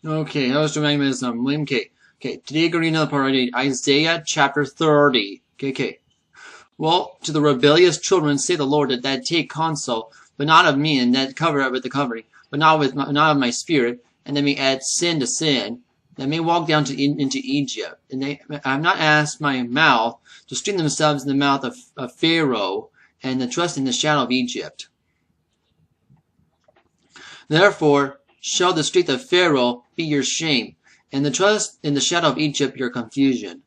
Okay, hello, my name is William K. Okay, today we're going to read Isaiah chapter 30. Okay. Well, to the rebellious children say the Lord that take counsel, but not of me, and that cover up with the covering, but not of my spirit, and that may add sin to sin, that may walk down into Egypt. And I have not asked my mouth to strengthen themselves in the mouth of Pharaoh, and to trust in the shadow of Egypt. Therefore shall the strength of Pharaoh be your shame, and the trust in the shadow of Egypt your confusion.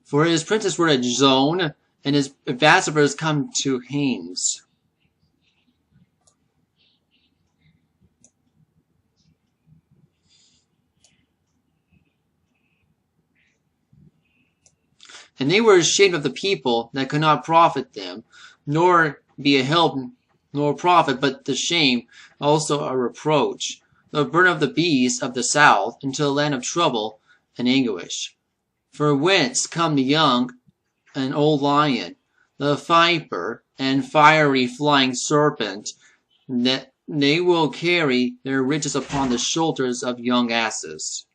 For his princes were at Zon, and his ambassadors come to Hanes. And they were ashamed of the people that could not profit them, nor be a help nor profit, but the shame, also a reproach, the burden of the beasts of the south, into the land of trouble and anguish. For whence come the young and old lion, the viper, and fiery flying serpent, that they will carry their riches upon the shoulders of young asses.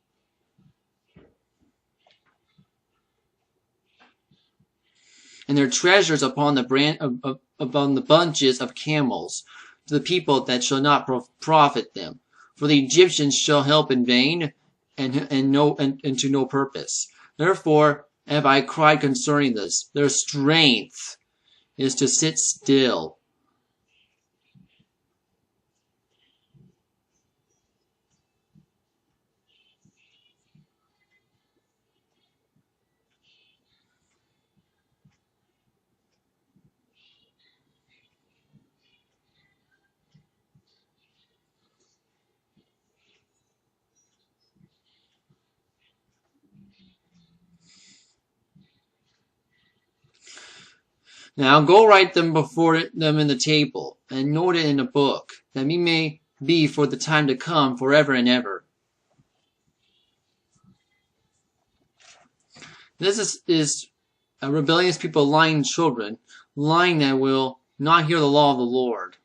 And their treasures upon the bunches of camels, to the people that shall not profit them. For the Egyptians shall help in vain, and to no purpose. Therefore have I cried concerning this. Their strength is to sit still. Now go write them before them in the table, and note it in a book, that we may be for the time to come forever and ever. This is a rebellious people, lying children, lying that will not hear the law of the Lord.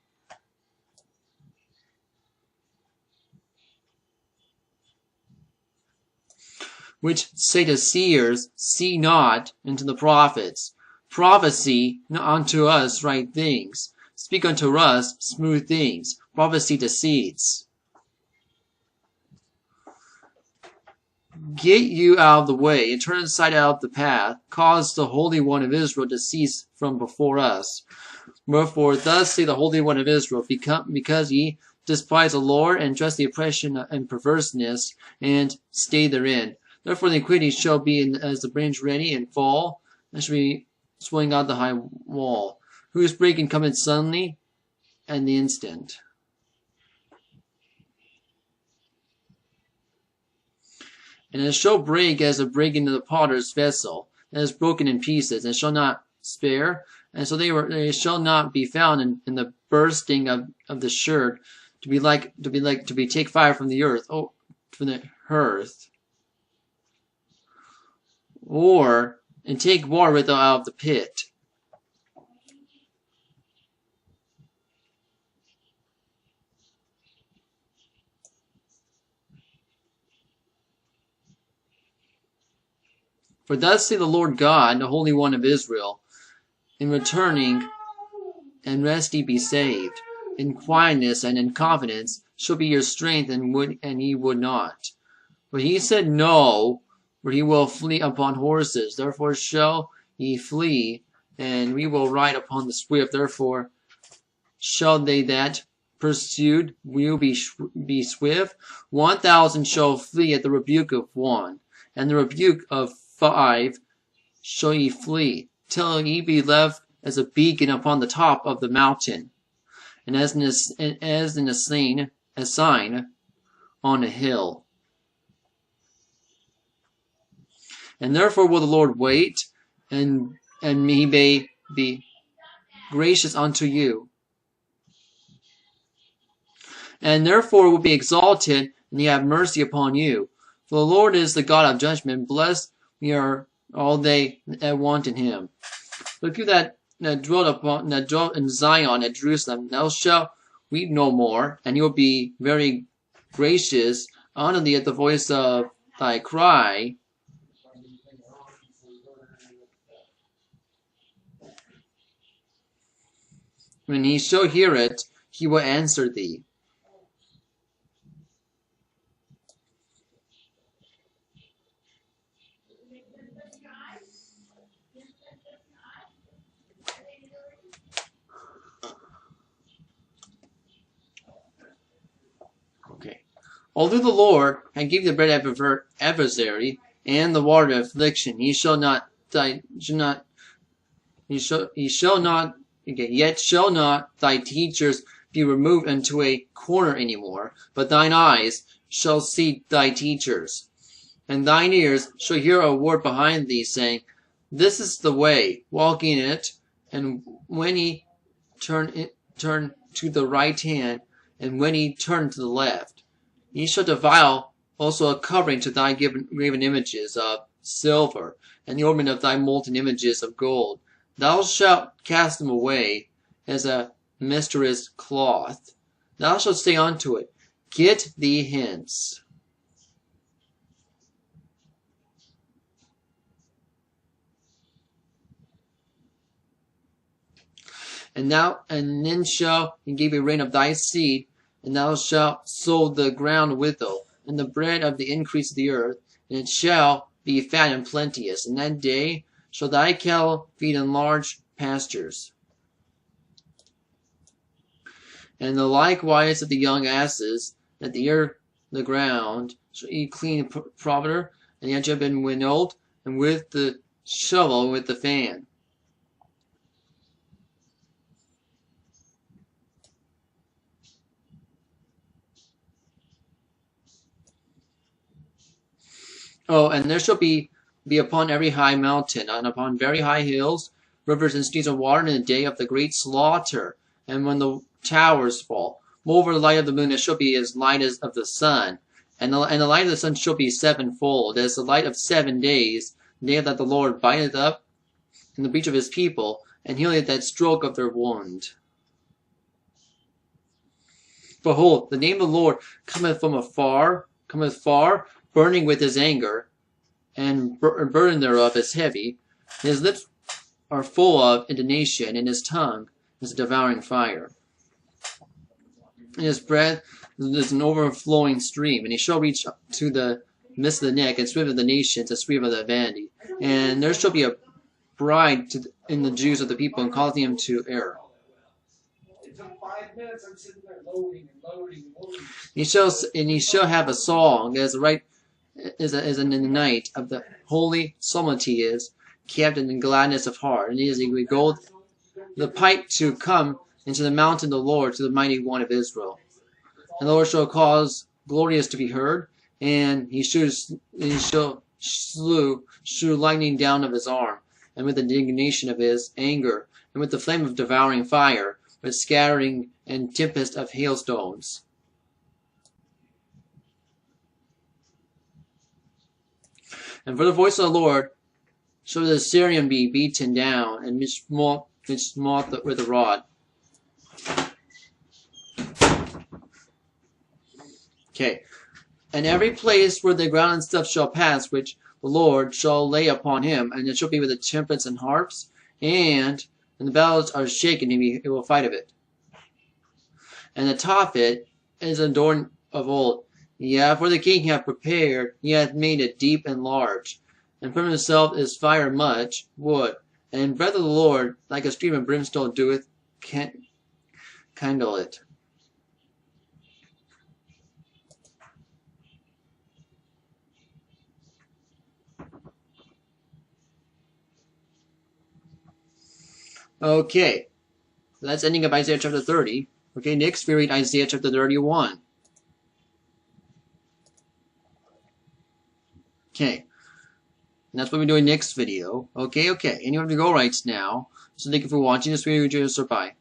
Which say to seers, see not, and to the prophets, prophecy unto us right things, speak unto us smooth things, prophecy deceits. Get you out of the way, and turn aside out of the path, cause the Holy One of Israel to cease from before us. Wherefore thus say the Holy One of Israel, because ye despise the Lord, and trust the oppression and perverseness, and stay therein. Therefore the iniquity shall be as the branch ready and fall, and shall be swelling out the high wall, whose breaking cometh suddenly and the instant. And it shall break as a breaking of the potter's vessel, that is broken in pieces, and shall not spare, and so they shall not be found in the bursting of the shirt, to be take fire from the earth, or and take water out of the pit. For thus say the Lord God, the Holy One of Israel, in returning and rest ye be saved. In quietness and in confidence shall be your strength, and ye would not. But he said no, for he will flee upon horses. Therefore shall ye flee, and we will ride upon the swift. Therefore shall they that pursued will be swift. 1,000 shall flee at the rebuke of one, and the rebuke of 5 shall ye flee, till ye be left as a beacon upon the top of the mountain, and as in a sign on a hill. And therefore will the Lord wait, and he may be gracious unto you. And therefore will be exalted, and he have mercy upon you. For the Lord is the God of judgment. Blessed we are all they that want in him. But you that dwell in Zion at Jerusalem, thou shalt weep no more, and he will be very gracious unto thee at the voice of thy cry. When he shall hear it, he will answer thee. Okay. Although the Lord had given the bread of adversary and the water of affliction, he shall not, yet shall not thy teachers be removed into a corner any more, but thine eyes shall see thy teachers, and thine ears shall hear a word behind thee, saying, This is the way, walk in it. And when he turn to the right hand, and when he turn to the left, ye shall defile also a covering to thy graven images of silver, and the ornament of thy molten images of gold. Thou shalt cast them away as a mistress cloth. Thou shalt say unto it, Get thee hence. And then shall he give a rain of thy seed, and thou shalt sow the ground withal, and the bread of the increase of the earth, and it shall be fat and plenteous. In that day shall thy cattle feed in large pastures. And the likewise of the young asses, that the ground shall eat clean provender, and yet have been winnowed, and with the shovel, with the fan. Oh, and there shall be upon every high mountain, and upon very high hills, rivers and streams of water in the day of the great slaughter, and when the towers fall. Moreover, the light of the moon shall be as light as of the sun, and the light of the sun shall be sevenfold, as the light of 7 days, the day that the Lord biteth up in the breach of his people, and healeth that stroke of their wound. Behold, the name of the Lord cometh far, burning with his anger, and burden thereof is heavy. His lips are full of indignation, and his tongue is a devouring fire. And his breath is an overflowing stream, and he shall reach to the midst of the neck, and sweep of the nations, and sweep of the vanity. And there shall be a bride in the Jews of the people, and cause them to err. It took 5 minutes. I'm sitting there loading. He shall have a song as right as in the night of the holy solemnity is kept in gladness of heart, and he is a gold the pipe to come into the mountain of the Lord, to the mighty one of Israel. And the Lord shall cause glorious to be heard, and he shall slew lightning down of his arm, and with the indignation of his anger, and with the flame of devouring fire, with scattering and tempest of hailstones. And for the voice of the Lord shall the Assyrian be beaten down, and smote with a rod. Okay. And every place where the ground and stuff shall pass, which the Lord shall lay upon him, and it shall be with the trumpets and harps, and the bells are shaken, he will fight of it. And the Tophet is adorned of old. Yeah, for the king hath prepared, he hath made it deep and large, and from himself is fire much wood, and breath of the Lord, like a stream of brimstone, doeth kindle it. Okay, that's ending of Isaiah chapter 30. Okay, next we read Isaiah chapter 31. Okay, and that's what we're doing next video. Okay, anyone have to go right now. So thank you for watching this video. Bye.